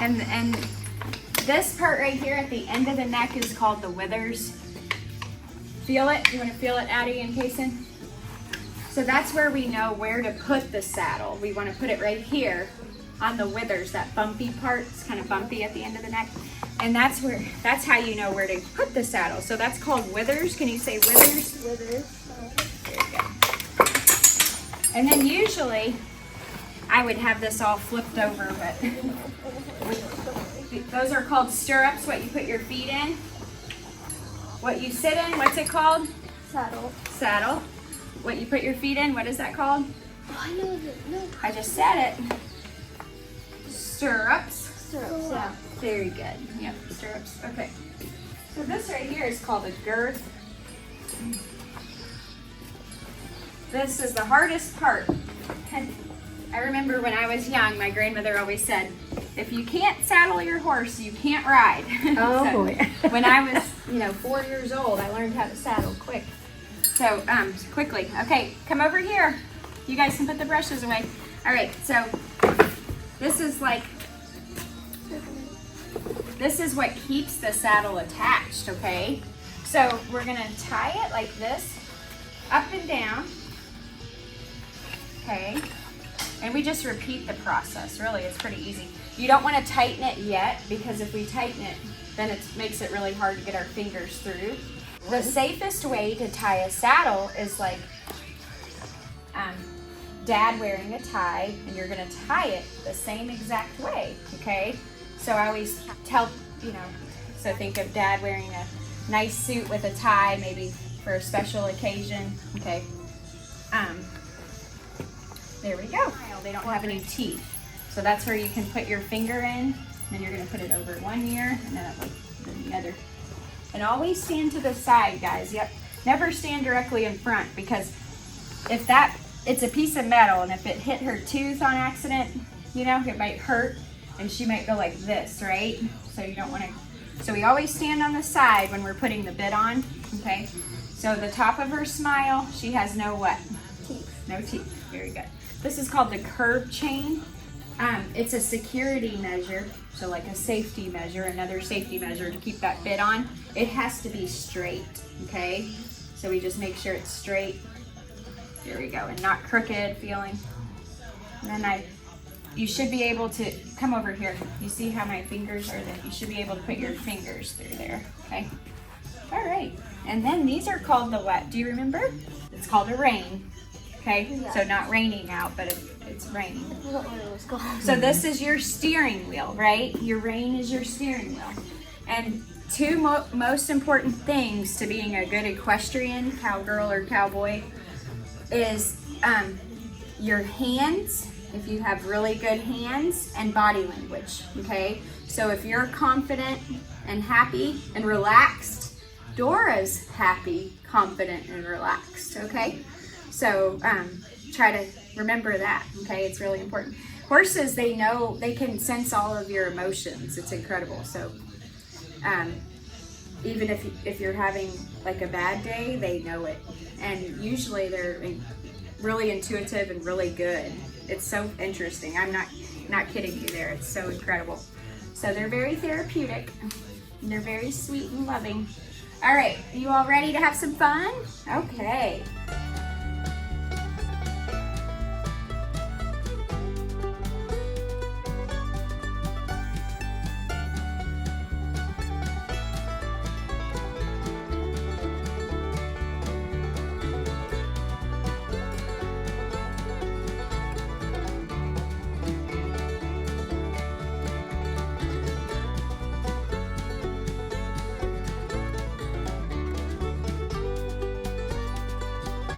And this part right here at the end of the neck is called the withers. Feel it? You want to feel it, Addie and Kason? So that's where we know where to put the saddle. We want to put it right here on the withers, that bumpy part. It's kind of bumpy at the end of the neck. And that's how you know where to put the saddle. So that's called withers. Can you say withers? Withers. There you go. And then usually I would have this all flipped over, but those are called stirrups, what you put your feet in. What you sit in, what's it called? Saddle. Saddle. What you put your feet in, what is that called? Oh, I know it. No. I just said it. Stirrups. Stirrups, yeah. Very good. Yep, stirrups. Okay. So this right here is called a girth. This is the hardest part. I remember when I was young, my grandmother always said, if you can't saddle your horse, you can't ride. Oh, So, boy. when I was, 4 years old, I learned how to saddle quick. So, quickly. Okay, come over here. You guys can put the brushes away. All right, so this is what keeps the saddle attached, okay? So we're gonna tie it like this, up and down, okay? And we just repeat the process. Really, it's pretty easy. You don't want to tighten it yet, because if we tighten it, then it makes it really hard to get our fingers through. The safest way to tie a saddle is like Dad wearing a tie, and you're gonna tie it the same exact way, okay? So I always tell, so think of Dad wearing a nice suit with a tie, maybe for a special occasion, okay? There we go. They don't have any teeth. So that's where you can put your finger in, and then you're gonna put it over one ear, and then the other. And always stand to the side, guys. Yep. Never stand directly in front, because if it's a piece of metal, and if it hit her tooth on accident, it might hurt, and she might go like this, right? So you don't want to, so we always stand on the side when we're putting the bit on, okay? So the top of her smile, she has no what? Teeth. No teeth. Very good. This is called the curb chain. It's a security measure, so like a safety measure, another safety measure to keep that bit on. It has to be straight, okay? So we just make sure it's straight. There we go, and not crooked feeling. And then you should be able to, come over here. You see how my fingers are there? You should be able to put your fingers through there, okay? All right, and then these are called the what? Do you remember? It's called a rein, okay? Yeah. So not raining out, but it's raining. I forgot what it was called. So this is your steering wheel, right? Your rein is your steering wheel. And two most important things to being a good equestrian, cowgirl or cowboy, is your hands, if you have really good hands, and body language, okay? So if you're confident and happy and relaxed, Dora's happy, confident, and relaxed, okay? So try to remember that, okay? It's really important. Horses, they can sense all of your emotions. It's incredible. So even if you're having like a bad day, they know it. And usually they're really intuitive and really good. It's so interesting. I'm not kidding you there. It's so incredible. So they're very therapeutic, and they're very sweet and loving. All right, you all ready to have some fun? Okay.